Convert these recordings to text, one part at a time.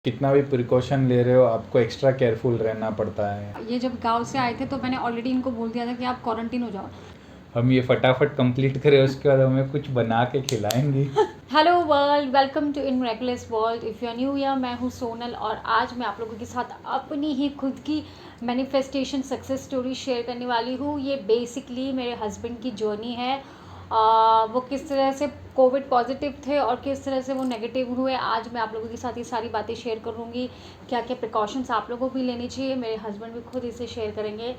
कितना भी प्रिकॉशन ले रहे हो आपको एक्स्ट्रा केयरफुल रहना पड़ता है। ये जब गांव से आए थे तो मैंने ऑलरेडी इनको बोल दिया था कि आप क्वारंटीन हो जाओ। हम ये फटाफट कंप्लीट करें उसके बाद हमें कुछ बना के खिलाएंगी। Hello world, welcome to in miraculous world. If you are new year, मैं हूँ सोनल और आज मैं आप लोगों के साथ अपनी ही खुद की मैनिफेस्टेशन सक्सेस स्टोरी शेयर करने वाली हूँ। ये बेसिकली मेरे हस्बैंड की जर्नी है। वो किस तरह से कोविड पॉजिटिव थे और किस तरह से वो नेगेटिव हुए। आज मैं आप लोगों के साथ ये सारी बातें शेयर करूँगी। क्या क्या प्रिकॉशंस आप लोगों को भी लेनी चाहिए, मेरे हस्बैंड भी खुद इसे शेयर करेंगे।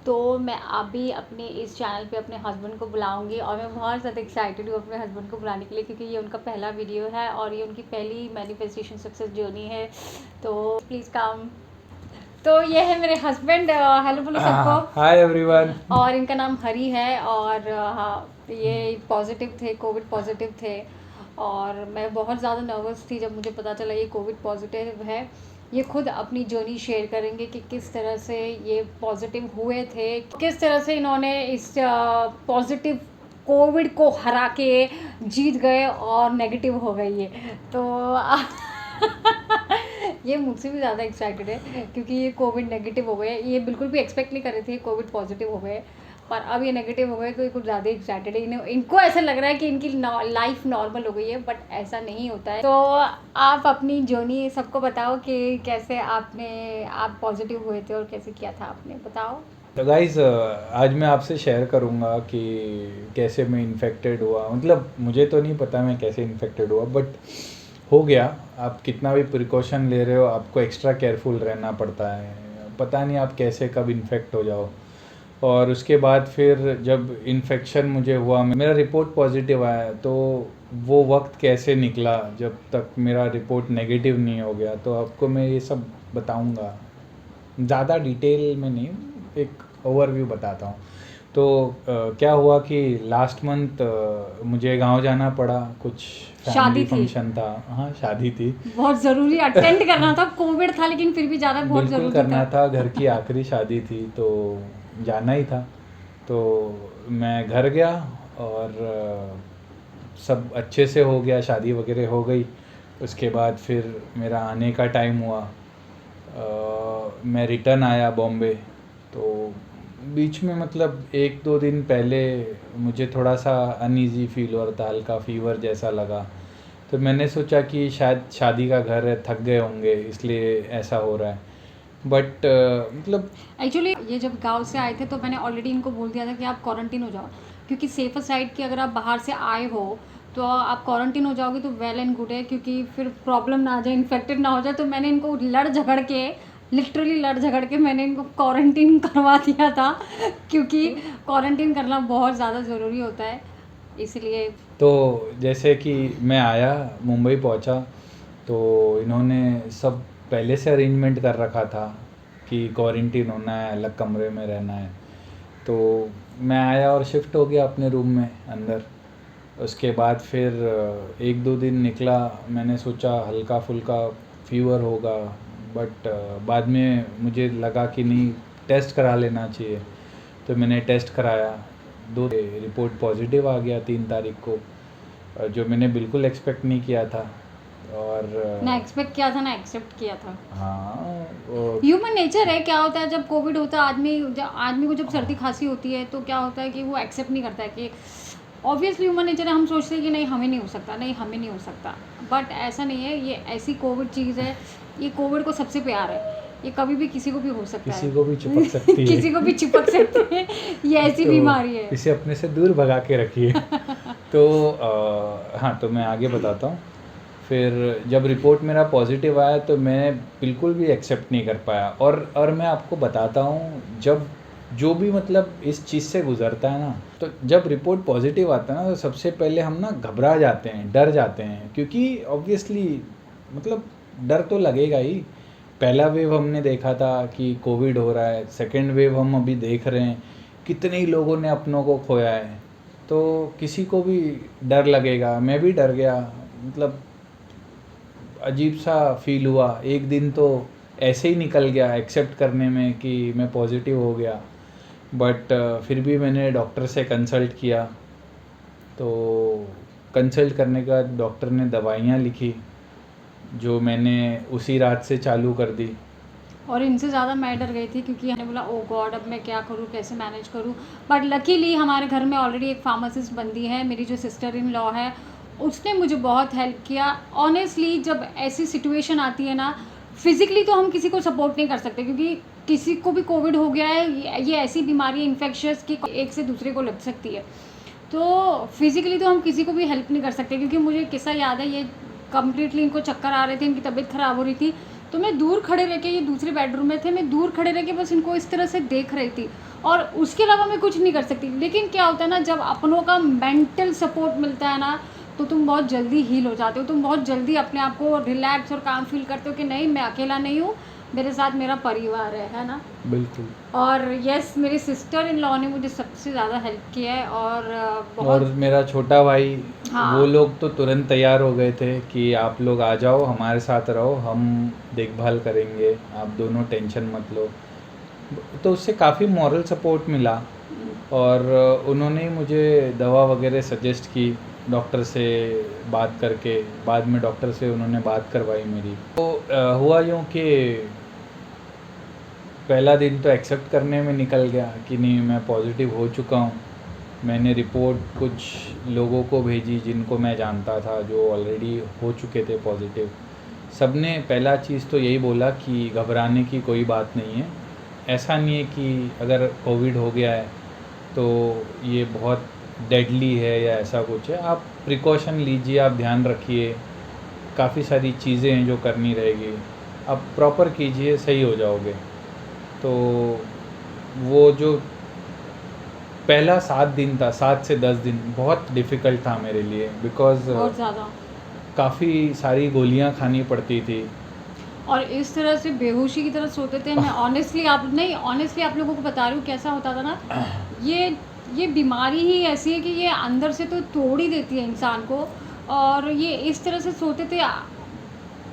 तो मैं अभी अपने इस चैनल पे अपने हस्बैंड को बुलाऊंगी और मैं बहुत ज़्यादा एक्साइटेड हूँ अपने हस्बैंड को बुलाने के लिए, क्योंकि ये उनका पहला वीडियो है और ये उनकी पहली मैनिफेस्टेशन सक्सेस जर्नी है। तो प्लीज़ कम। तो ये है मेरे हस्बैंड। हेलो बोलो सबको। Hi everyone. और इनका नाम हरी है और हाँ, ये पॉजिटिव थे, कोविड पॉजिटिव थे। और मैं बहुत ज़्यादा नर्वस थी जब मुझे पता चला ये कोविड पॉजिटिव है। ये खुद अपनी जर्नी शेयर करेंगे कि किस तरह से ये पॉजिटिव हुए थे, किस तरह से इन्होंने इस पॉजिटिव कोविड को हरा के जीत गए और नेगेटिव हो गई ये। तो ये मुझसे भी ज़्यादा एक्साइटेड है क्योंकि ये कोविड नेगेटिव हो गए। ये बिल्कुल भी एक्सपेक्ट नहीं कर रहे थे कोविड पॉजिटिव हो गए, पर अब ये नेगेटिव हो गए तो ये कुछ ज़्यादा एक्साइटेड है। इनको ऐसा लग रहा है कि इनकी लाइफ नॉर्मल हो गई है, बट ऐसा नहीं होता है। तो आप अपनी जर्नी सबको बताओ कि कैसे आप पॉजिटिव हुए थे और कैसे किया था आपने, बताओ। तो गाइस आज मैं आपसे शेयर करूँगा कि कैसे मैं इन्फेक्टेड हुआ। मतलब मुझे तो नहीं पता मैं कैसे इन्फेक्टेड हुआ, बट हो गया। आप कितना भी प्रिकॉशन ले रहे हो आपको एक्स्ट्रा केयरफुल रहना पड़ता है। पता नहीं आप कैसे कब इन्फेक्ट हो जाओ। और उसके बाद फिर जब इन्फेक्शन मुझे हुआ, मेरा रिपोर्ट पॉजिटिव आया, तो वो वक्त कैसे निकला जब तक मेरा रिपोर्ट नेगेटिव नहीं हो गया, तो आपको मैं ये सब बताऊंगा। ज़्यादा डिटेल में नहीं, एक ओवरव्यू बताता हूँ। तो क्या हुआ कि लास्ट मंथ मुझे गांव जाना पड़ा, कुछ शादी फैमिली थी, फंक्शन था। हाँ, शादी थी। बहुत ज़रूरी अटेंड करना था। कोविड था लेकिन फिर भी जाना बहुत बिल्कुल ज़रूरी करना था। था, घर की आखिरी शादी थी तो जाना ही था। तो मैं घर गया और सब अच्छे से हो गया, शादी वगैरह हो गई। उसके बाद फिर मेरा आने का टाइम हुआ। मैं रिटर्न आया बॉम्बे। तो बीच में मतलब एक दो दिन पहले मुझे थोड़ा सा अनईज़ी फील हो रहा था, हल्का फीवर जैसा लगा। तो मैंने सोचा कि शायद शादी का घर है, थक गए होंगे इसलिए ऐसा हो रहा है। बट मतलब एक्चुअली ये जब गांव से आए थे तो मैंने ऑलरेडी इनको बोल दिया था कि आप क्वारंटीन हो जाओ, क्योंकि सेफर साइड की अगर आप बाहर से आए हो तो आप क्वारंटीन हो जाओगे तो वेल एंड गुड है, क्योंकि फिर प्रॉब्लम ना आ जाए, इन्फेक्टेड ना हो जाए। तो मैंने इनको लड़ झगड़ के, लिटरली लड़ झगड़ के मैंने इनको क्वारंटीन करवा दिया था, क्योंकि क्वारंटीन करना बहुत ज़्यादा ज़रूरी होता है, इसलिए। तो जैसे कि मैं आया, मुंबई पहुंचा, तो इन्होंने सब पहले से अरेंजमेंट कर रखा था कि क्वारंटीन होना है, अलग कमरे में रहना है। तो मैं आया और शिफ्ट हो गया अपने रूम में अंदर। उसके बाद फिर एक दो दिन निकला, मैंने सोचा हल्का फुल्का फीवर होगा, बट बाद में मुझे लगा कि नहीं, टेस्ट करा लेना चाहिए। तो मैंने टेस्ट कराया, दो रिपोर्ट पॉजिटिव आ गया 3 तारीख को, जो मैंने बिल्कुल एक्सपेक्ट नहीं किया था। और ना एक्सपेक्ट किया था ना एक्सेप्ट किया था। हाँ, और ह्यूमन नेचर है। क्या होता है जब कोविड होता है, आदमी को जब सर्दी खांसी होती है तो क्या होता है कि वो एक्सेप्ट नहीं करता है कि ऑब्वियसली ह्यूमन नेचर है। हम सोचते हैं कि नहीं हमें नहीं हो सकता, नहीं हमें नहीं हो सकता, बट ऐसा नहीं है। ये ऐसी कोविड चीज़ है, ये कोविड को सबसे प्यार है, ये कभी भी किसी को भी हो सकता किसी है। को भी चिपक सकती है। किसी को भी चिपक सकते हैं, ये ऐसी तो बीमारी है। इसे अपने से दूर भगा के रखिए। तो हाँ, तो मैं आगे बताता हूँ। फिर जब रिपोर्ट मेरा पॉजिटिव आया तो मैं बिल्कुल भी एक्सेप्ट नहीं कर पाया। और मैं आपको बताता हूँ, जब जो भी मतलब इस चीज़ से गुज़रता है ना, तो जब रिपोर्ट पॉजिटिव आता है ना, तो सबसे पहले हम ना घबरा जाते हैं, डर जाते हैं, क्योंकि ऑब्वियसली मतलब डर तो लगेगा ही। पहला वेव हमने देखा था कि कोविड हो रहा है, सेकेंड वेव हम अभी देख रहे हैं, कितने ही लोगों ने अपनों को खोया है। तो किसी को भी डर लगेगा, मैं भी डर गया। मतलब अजीब सा फील हुआ। एक दिन तो ऐसे ही निकल गया एक्सेप्ट करने में कि मैं पॉजिटिव हो गया। बट फिर भी मैंने डॉक्टर से कंसल्ट किया। तो कंसल्ट करने के बाद डॉक्टर ने दवाइयाँ लिखी। जो मैंने उसी रात से चालू कर दी। और इनसे ज़्यादा मैं डर गई थी क्योंकि मैंने बोला ओ गॉड अब मैं क्या करूँ, कैसे मैनेज करूँ। बट लकीली हमारे घर में ऑलरेडी एक फार्मासिस्ट बंदी है, मेरी जो सिस्टर इन लॉ है, उसने मुझे बहुत हेल्प किया। ऑनेस्टली जब ऐसी सिचुएशन आती है ना, फिज़िकली तो हम किसी को सपोर्ट नहीं कर सकते क्योंकि किसी को भी कोविड हो गया है, ये ऐसी बीमारी है इन्फेक्शियस कि एक से दूसरे को लग सकती है। तो फिज़िकली तो हम किसी को भी हेल्प नहीं कर सकते क्योंकि मुझे किस्सा याद है, ये कंप्लीटली इनको चक्कर आ रहे थे, इनकी तबीयत ख़राब हो रही थी, तो मैं दूर खड़े रह के, ये दूसरे बेडरूम में थे, मैं दूर खड़े रह के बस इनको इस तरह से देख रही थी और उसके अलावा मैं कुछ नहीं कर सकती। लेकिन क्या होता है ना, जब अपनों का मेंटल सपोर्ट मिलता है ना, तो तुम बहुत जल्दी हील हो जाते हो, तुम बहुत जल्दी अपने आप को रिलैक्स और काम फील करते हो कि नहीं मैं अकेला नहीं हूँ, मेरे साथ मेरा परिवार है ना। बिल्कुल। और यस, मेरी सिस्टर इन लॉ ने मुझे सबसे ज़्यादा हेल्प किया है और और बहुत। मेरा छोटा भाई, हाँ। वो लोग तो तुरंत तैयार हो गए थे कि आप लोग आ जाओ, हमारे साथ रहो, हम देखभाल करेंगे, आप दोनों टेंशन मत लो। तो उससे काफ़ी मॉरल सपोर्ट मिला और उन्होंने ही मुझे दवा वगैरह सजेस्ट की डॉक्टर से बात करके। बाद में डॉक्टर से उन्होंने बात करवाई मेरी। तो हुआ यूँ कि पहला दिन तो एक्सेप्ट करने में निकल गया कि नहीं मैं पॉजिटिव हो चुका हूँ। मैंने रिपोर्ट कुछ लोगों को भेजी जिनको मैं जानता था जो ऑलरेडी हो चुके थे पॉजिटिव। सबने पहला चीज़ तो यही बोला कि घबराने की कोई बात नहीं है, ऐसा नहीं है कि अगर कोविड हो गया है तो ये बहुत डेडली है या ऐसा कुछ है। आप प्रिकॉशन लीजिए, आप ध्यान रखिए, काफ़ी सारी चीज़ें हैं जो करनी रहेगी, आप प्रॉपर कीजिए, सही हो जाओगे। तो वो जो पहला 7 दिन था, 7 से 10 दिन बहुत डिफ़िकल्ट था मेरे लिए बिकॉज़ बहुत ज़्यादा। काफ़ी सारी गोलियां खानी पड़ती थी। और इस तरह से बेहोशी की तरह सोते थे। मैं ऑनेस्टली आप लोगों को बता रही हूँ कैसा होता था ना, ये बीमारी ही ऐसी है कि ये अंदर से तो तोड़ ही देती है इंसान को। और ये इस तरह से सोते थे,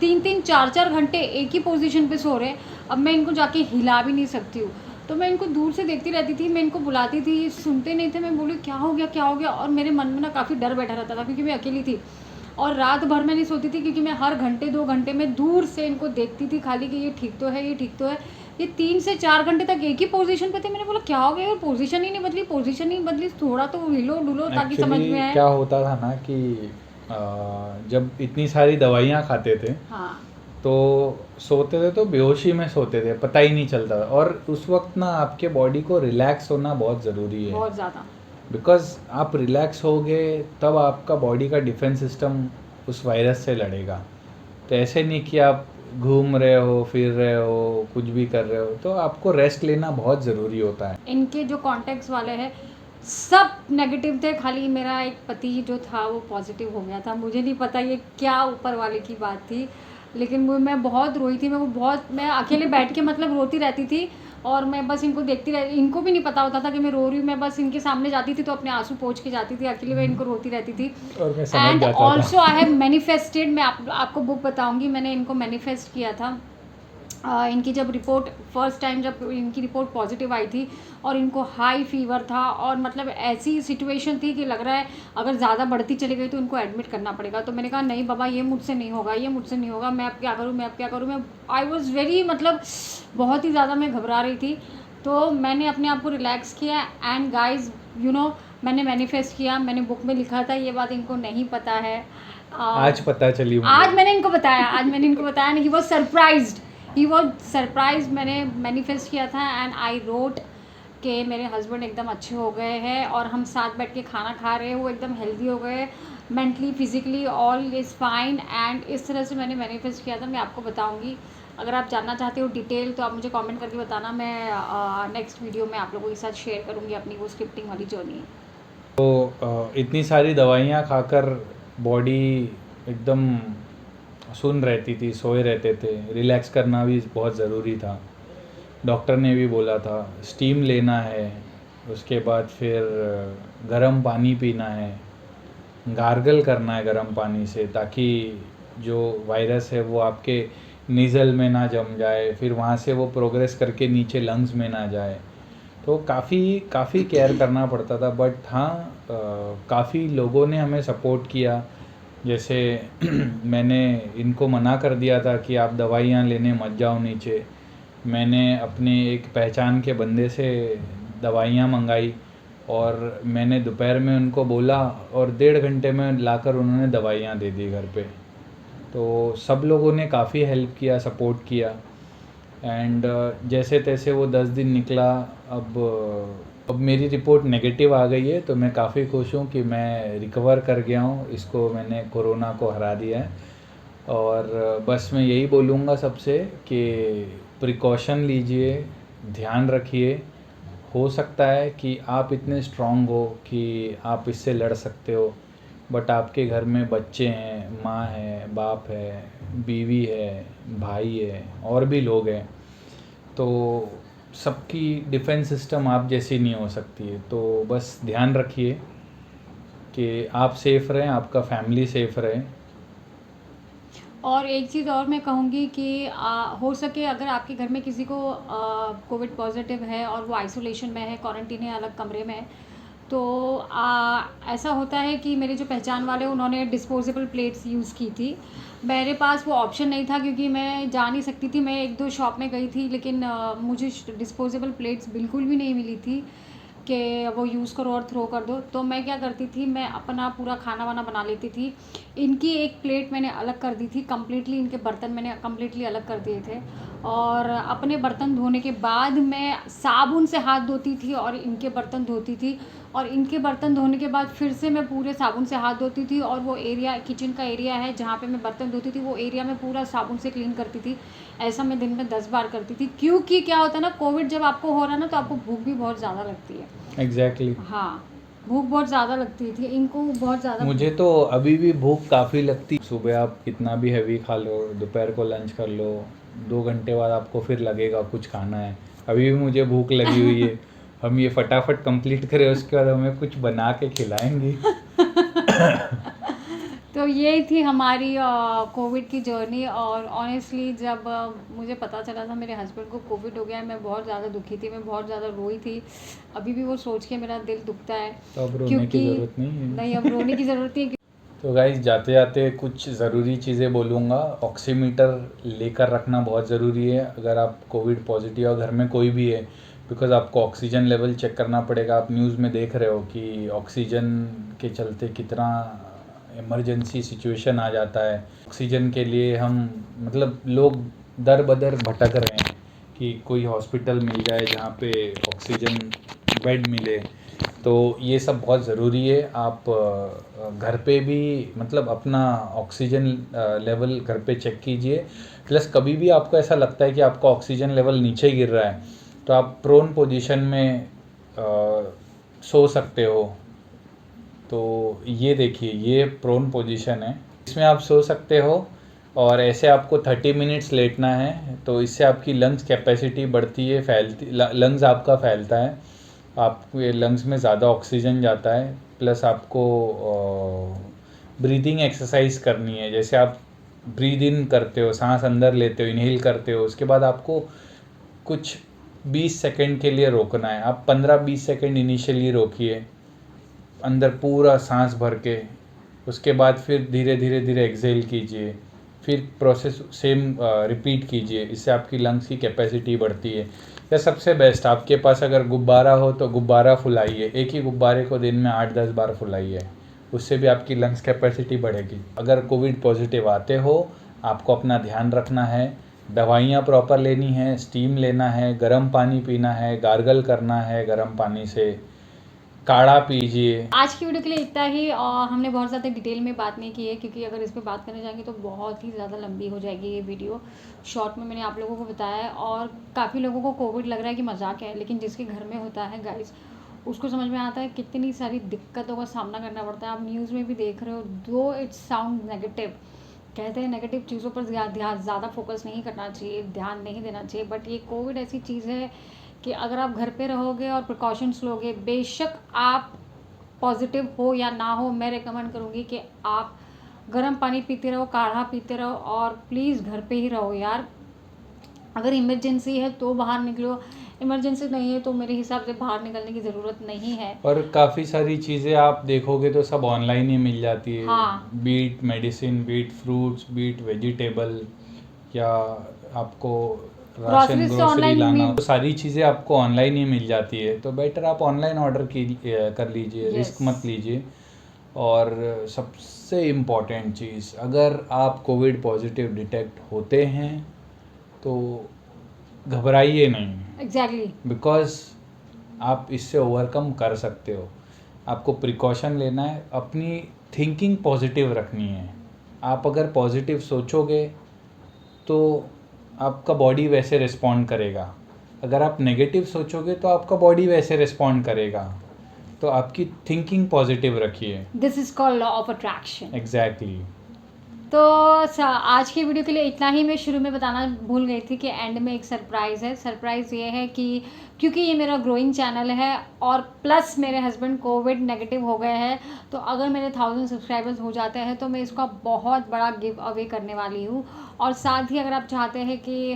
3-3 4-4 घंटे एक ही पोजीशन पे सो रहे हैं। अब मैं इनको जाके हिला भी नहीं सकती हूँ, तो मैं इनको दूर से देखती रहती थी, मैं इनको बुलाती थी, ये सुनते नहीं थे। मैं बोली क्या हो गया क्या हो गया, और मेरे मन में ना काफ़ी डर बैठा रहता था क्योंकि मैं अकेली थी और रात भर मैं नहीं सोती थी क्योंकि मैं हर घंटे 2 घंटे में दूर से इनको देखती थी खाली कि ये ठीक तो है, ये ठीक तो है। ये 3 से 4 घंटे तक एक ही पोजीशन पे थे। मैंने बोला क्या हो गया, पोजीशन ही नहीं बदली, पोजीशन ही नहीं बदली, थोड़ा तो हिलो डुलो ताकि समझ में एक्चुअली आए। क्या होता था ना कि जब इतनी सारी दवाइयाँ खाते थे हाँ। तो सोते थे तो बेहोशी में सोते थे, पता ही नहीं चलता था। और उस वक्त ना आपके बॉडी को रिलैक्स होना बहुत ज़रूरी है, बहुत ज़्यादा। बिकॉज आप रिलैक्स होगे तब आपका बॉडी का डिफेंस सिस्टम उस वायरस से लड़ेगा। तो ऐसे नहीं कि आप घूम रहे हो, फिर रहे हो, कुछ भी कर रहे हो, तो आपको रेस्ट लेना बहुत ज़रूरी होता है। इनके जो कॉन्टैक्ट्स वाले हैं सब नेगेटिव थे, खाली मेरा एक पति जो था वो पॉजिटिव हो गया था। मुझे नहीं पता ये क्या ऊपर वाले की बात थी, लेकिन मैं बहुत रोई थी। मैं अकेले बैठ के मतलब रोती रहती थी और मैं बस इनको देखती रहती। इनको भी नहीं पता होता था कि मैं रो रही हूँ, मैं बस इनके सामने जाती थी तो अपने आंसू पोंछ के जाती थी, अकेले मैं इनको रोती रहती थी। और मैं समझ एंड जाता ऑल्सो था। आई हैव मैनिफेस्टेड, मैं आपको बुक बताऊँगी, मैंने इनको मैनिफेस्ट किया था। इनकी जब रिपोर्ट फर्स्ट टाइम जब इनकी रिपोर्ट पॉजिटिव आई थी और इनको हाई फीवर था और मतलब ऐसी सिचुएशन थी कि लग रहा है अगर ज़्यादा बढ़ती चली गई तो इनको एडमिट करना पड़ेगा। तो मैंने कहा नहीं बाबा, ये मुझसे नहीं होगा, ये मुझसे नहीं होगा, मैं अब क्या करूँ, मैं अब क्या करूँ। मैं आई वॉज़ वेरी मतलब बहुत ही ज़्यादा मैं घबरा रही थी। तो मैंने अपने आप को रिलैक्स किया एंड गाइज यू नो मैंने मैनिफेस्ट किया, मैंने बुक में लिखा था, ये बात इनको नहीं पता है। आज पता चली मुझे। आज मैंने इनको बताया ही वॉज सरप्राइज्ड। मैंने मैनिफेस्ट किया था एंड आई रोट कि मेरे हस्बैंड एकदम अच्छे हो गए हैं और हम साथ बैठ के खाना खा रहे हैं, वो एकदम हेल्दी हो गए, mentally physically all is fine. And इस तरह से मैंने मैनिफेस्ट किया था। मैं आपको बताऊंगी, अगर आप जानना चाहते हो डिटेल तो आप मुझे कमेंट करके बताना, मैं नेक्स्ट वीडियो में आप लोगों के साथ शेयर करूँगी अपनी वो स्क्रिप्टिंग वाली जर्नी। तो इतनी सारी दवाइयाँ खाकर बॉडी एकदम सुन रहती थी, सोए रहते थे, रिलैक्स करना भी बहुत ज़रूरी था। डॉक्टर ने भी बोला था स्टीम लेना है, उसके बाद फिर गर्म पानी पीना है, गार्गल करना है गर्म पानी से, ताकि जो वायरस है वो आपके नीज़ल में ना जम जाए, फिर वहाँ से वो प्रोग्रेस करके नीचे लंग्स में ना जाए। तो काफ़ी केयर करना पड़ता था। बट हाँ, काफ़ी लोगों ने हमें सपोर्ट किया, जैसे मैंने इनको मना कर दिया था कि आप दवाइयाँ लेने मत जाओ नीचे। मैंने अपने एक पहचान के बंदे से दवाइयाँ मंगाई और मैंने दोपहर में उनको बोला और 1.5 घंटे में लाकर उन्होंने दवाइयाँ दे दी घर पे। तो सब लोगों ने काफ़ी हेल्प किया, सपोर्ट किया। एंड जैसे तैसे वो 10 दिन निकला। अब मेरी रिपोर्ट नेगेटिव आ गई है, तो मैं काफ़ी खुश हूँ कि मैं रिकवर कर गया हूँ, इसको मैंने कोरोना को हरा दिया है। और बस मैं यही बोलूँगा सबसे कि प्रिकॉशन लीजिए, ध्यान रखिए। हो सकता है कि आप इतने स्ट्रांग हो कि आप इससे लड़ सकते हो, बट आपके घर में बच्चे हैं, माँ है, बाप है, बीवी है, भाई है, और भी लोग हैं। तो सबकी डिफेंस सिस्टम आप जैसी नहीं हो सकती है। तो बस ध्यान रखिए कि आप सेफ़ रहें, आपका फैमिली सेफ़ रहे। और एक चीज़ और मैं कहूँगी कि हो सके अगर आपके घर में किसी को कोविड पॉजिटिव है और वो आइसोलेशन में है, क्वारंटीन है, अलग कमरे में है, तो ऐसा होता है कि मेरे जो पहचान वाले उन्होंने डिस्पोजेबल प्लेट्स यूज़ की थी। मेरे पास वो ऑप्शन नहीं था क्योंकि मैं जा नहीं सकती थी। मैं 1-2 शॉप में गई थी, लेकिन मुझे डिस्पोजेबल प्लेट्स बिल्कुल भी नहीं मिली थी कि वो यूज़ करो और थ्रो कर दो। तो मैं क्या करती थी, मैं अपना पूरा खाना वाना बना लेती थी। इनकी एक प्लेट मैंने अलग कर दी थी कम्प्लीटली, इनके बर्तन मैंने कम्प्लीटली अलग कर दिए थे। और अपने बर्तन धोने के बाद मैं साबुन से हाथ धोती थी और इनके बर्तन धोती थी। और इनके बर्तन धोने के बाद फिर से मैं पूरे साबुन से हाथ धोती थी, और वो एरिया किचन का एरिया है जहाँ पे मैं बर्तन धोती थी, वो एरिया मैं पूरा साबुन से क्लीन करती थी। ऐसा मैं दिन में 10 बार करती थी, क्योंकि क्या होता है ना, कोविड जब आपको हो रहा है ना, तो आपको भूख भी बहुत ज़्यादा लगती है। एग्जैक्टली हाँ, भूख बहुत ज़्यादा लगती थी, इनको बहुत ज़्यादा मुझे तो अभी भी भूख काफ़ी लगती। सुबह आप कितना भी हैवी खा लो, दोपहर को लंच कर लो, 2 घंटे बाद आपको फिर लगेगा कुछ खाना है। अभी भी मुझे भूख लगी हुई है। हम ये फटाफट कंप्लीट करें, उसके बाद हमें कुछ बना के खिलाएंगी। तो ये थी हमारी कोविड की जर्नी। और ऑनेस्टली जब मुझे पता चला था मेरे हस्बैंड को कोविड हो गया है, मैं बहुत ज़्यादा दुखी थी, मैं बहुत ज़्यादा रोई थी। अभी भी वो सोच के मेरा दिल दुखता है। तो अब रोने की क्योंकि ज़रूरत नहीं नहीं, है। अब रोने की ज़रूरत नहीं है। तो गाइस, जाते जाते कुछ ज़रूरी चीज़ें बोलूँगा। ऑक्सीमीटर लेकर रखना बहुत ज़रूरी है अगर आप कोविड पॉजिटिव और घर में कोई भी है, बिकॉज़ आपको ऑक्सीजन लेवल चेक करना पड़ेगा। आप न्यूज़ में देख रहे हो कि ऑक्सीजन के चलते कितना इमरजेंसी सिचुएशन आ जाता है। ऑक्सीजन के लिए हम मतलब लोग दर बदर भटक रहे हैं कि कोई हॉस्पिटल मिल जाए जहाँ पे ऑक्सीजन बेड मिले। तो ये सब बहुत ज़रूरी है। आप घर पे भी मतलब अपना ऑक्सीजन लेवल घर पे चेक कीजिए। प्लस कभी भी आपको ऐसा लगता है कि आपका ऑक्सीजन लेवल नीचे गिर रहा है, तो आप प्रोन पोजीशन में सो सकते हो। तो ये देखिए, ये प्रोन पोजीशन है, इसमें आप सो सकते हो। और ऐसे आपको 30 मिनट्स लेटना है, तो इससे आपकी लंग्स कैपेसिटी बढ़ती है, लंग्स आपका फैलता है, आपके लंग्स में ज़्यादा ऑक्सीजन जाता है। प्लस आपको ब्रीदिंग एक्सरसाइज करनी है। जैसे आप ब्रीद इन करते हो, सांस अंदर लेते हो, इनहेल करते हो, उसके बाद आपको कुछ 20 सेकंड के लिए रोकना है। आप 15-20 सेकंड इनिशियली रोकिए अंदर पूरा सांस भर के, उसके बाद फिर धीरे धीरे धीरे एक्सेल कीजिए, फिर प्रोसेस सेम रिपीट कीजिए। इससे आपकी लंग्स की कैपेसिटी बढ़ती है। या सबसे बेस्ट, आपके पास अगर गुब्बारा हो तो गुब्बारा फुलाइए, एक ही गुब्बारे को दिन में 8-10 बार फुलाइए, उससे भी आपकी लंग्स कैपेसिटी बढ़ेगी। अगर कोविड पॉजिटिव आते हो, आपको अपना ध्यान रखना है, दवाइयाँ प्रॉपर लेनी है, स्टीम लेना है, गर्म पानी पीना है, गार्गल करना है गर्म पानी से, काढ़ा पीजिए। आज की वीडियो के लिए इतना ही। और हमने बहुत ज़्यादा डिटेल में बात नहीं की है, क्योंकि अगर इस पे बात करने जाएंगे तो बहुत ही ज़्यादा लंबी हो जाएगी ये वीडियो। शॉर्ट में मैंने आप लोगों को बताया है। और काफ़ी लोगों को कोविड लग रहा है कि मजाक है, लेकिन जिसके घर में होता है गाइस, उसको समझ में आता है कितनी सारी दिक्कतों का सामना करना पड़ता है। आप न्यूज़ में भी देख रहे हो, दो इट्स साउंड नेगेटिव, कहते हैं नेगेटिव चीज़ों पर ध्यान ज़्यादा फोकस नहीं करना चाहिए, ध्यान नहीं देना चाहिए। बट ये कोविड ऐसी चीज़ है कि अगर आप घर पे रहोगे और प्रिकॉशंस लोगे, बेशक आप पॉजिटिव हो या ना हो, मैं रिकमेंड करूँगी कि आप गर्म पानी पीते रहो, काढ़ा पीते रहो, और प्लीज़ घर पे ही रहो यार। अगर इमरजेंसी है तो बाहर निकलो, इमरजेंसी नहीं है तो मेरे हिसाब से बाहर निकलने की ज़रूरत नहीं है। और काफ़ी सारी चीज़ें आप देखोगे तो सब ऑनलाइन ही मिल जाती है। हाँ। Be it medicine, be it fruits, be it vegetable, या आपको राशन Groceries तो ग्रोसरी online लाना, भी- तो सारी चीज़ें आपको ऑनलाइन ही मिल जाती है। तो बेटर आप ऑनलाइन ऑर्डर कर लीजिए, रिस्क Yes. मत लीजिए। और सबसे इम्पॉर्टेंट चीज़, अगर आप कोविड पॉजिटिव डिटेक्ट होते हैं तो घबराइए नहीं, एग्जैक्टली। बिकॉज आप इससे ओवरकम कर सकते हो। आपको प्रिकॉशन लेना है, अपनी थिंकिंग पॉजिटिव रखनी है। आप अगर पॉजिटिव सोचोगे तो आपका बॉडी वैसे रिस्पॉन्ड करेगा, अगर आप नेगेटिव सोचोगे तो आपका बॉडी वैसे रिस्पॉन्ड करेगा। तो आपकी थिंकिंग पॉजिटिव रखिए। This is called law of attraction. Exactly. तो आज की वीडियो के लिए इतना ही। मैं शुरू में बताना भूल गई थी कि एंड में एक सरप्राइज़ है। सरप्राइज़ ये है कि क्योंकि ये मेरा ग्रोइंग चैनल है और प्लस मेरे हस्बैंड कोविड नेगेटिव हो गए हैं, तो अगर मेरे 1000 सब्सक्राइबर्स हो जाते हैं तो मैं इसका बहुत बड़ा गिव अवे करने वाली हूँ। और साथ ही अगर आप चाहते हैं कि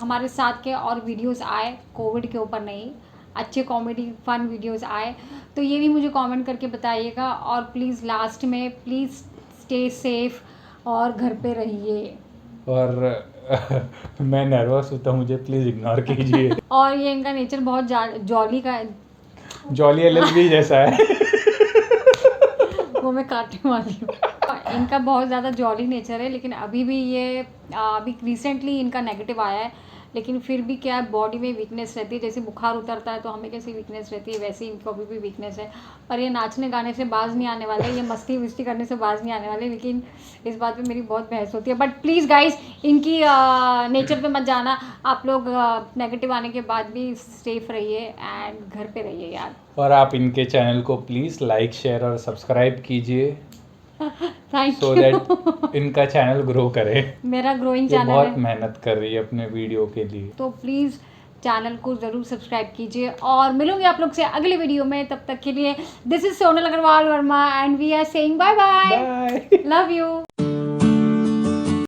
हमारे साथ के और वीडियोज़ आए, कोविड के ऊपर नहीं, अच्छे कॉमेडी फन वीडियोज़ आए, तो ये भी मुझे कॉमेंट करके बताइएगा। और प्लीज़ लास्ट में प्लीज़ स्टे सेफ़ और घर पे रहिए। और मैं नर्वस होता हूँ, मुझे प्लीज़ इग्नोर कीजिए। और ये इनका नेचर बहुत जॉली का है। जॉली एलएलबी जैसा है। वो मैं काटने वाली हूँ। इनका बहुत ज़्यादा जॉली नेचर है, लेकिन अभी भी ये अभी रिसेंटली इनका नेगेटिव आया है, लेकिन फिर भी क्या बॉडी में वीकनेस रहती है। जैसे बुखार उतरता है तो हमें कैसी वीकनेस रहती है, वैसे ही इनको अभी भी वीकनेस है। पर ये नाचने गाने से बाज नहीं आने वाले, ये मस्ती विस्ती करने से बाज नहीं आने वाले। लेकिन इस बात पे मेरी बहुत बहस होती है। बट प्लीज़ गाइस, इनकी नेचर पे मत जाना। आप लोग नेगेटिव आने के बाद भी सेफ रहिए एंड घर पे रहिए यार। और आप इनके चैनल को प्लीज़ लाइक, शेयर और सब्सक्राइब कीजिए, थैंक सो यू। दैट इनका चैनल ग्रो करे। मेरा ग्रोइंग ये चैनल बहुत है, मेहनत कर रही है अपने वीडियो के लिए। तो प्लीज़ चैनल को ज़रूर सब्सक्राइब कीजिए। और मिलूंगी आप लोग से अगले वीडियो में। तब तक के लिए this is Sonal Agrawal Verma and we are saying bye bye, bye. Love you.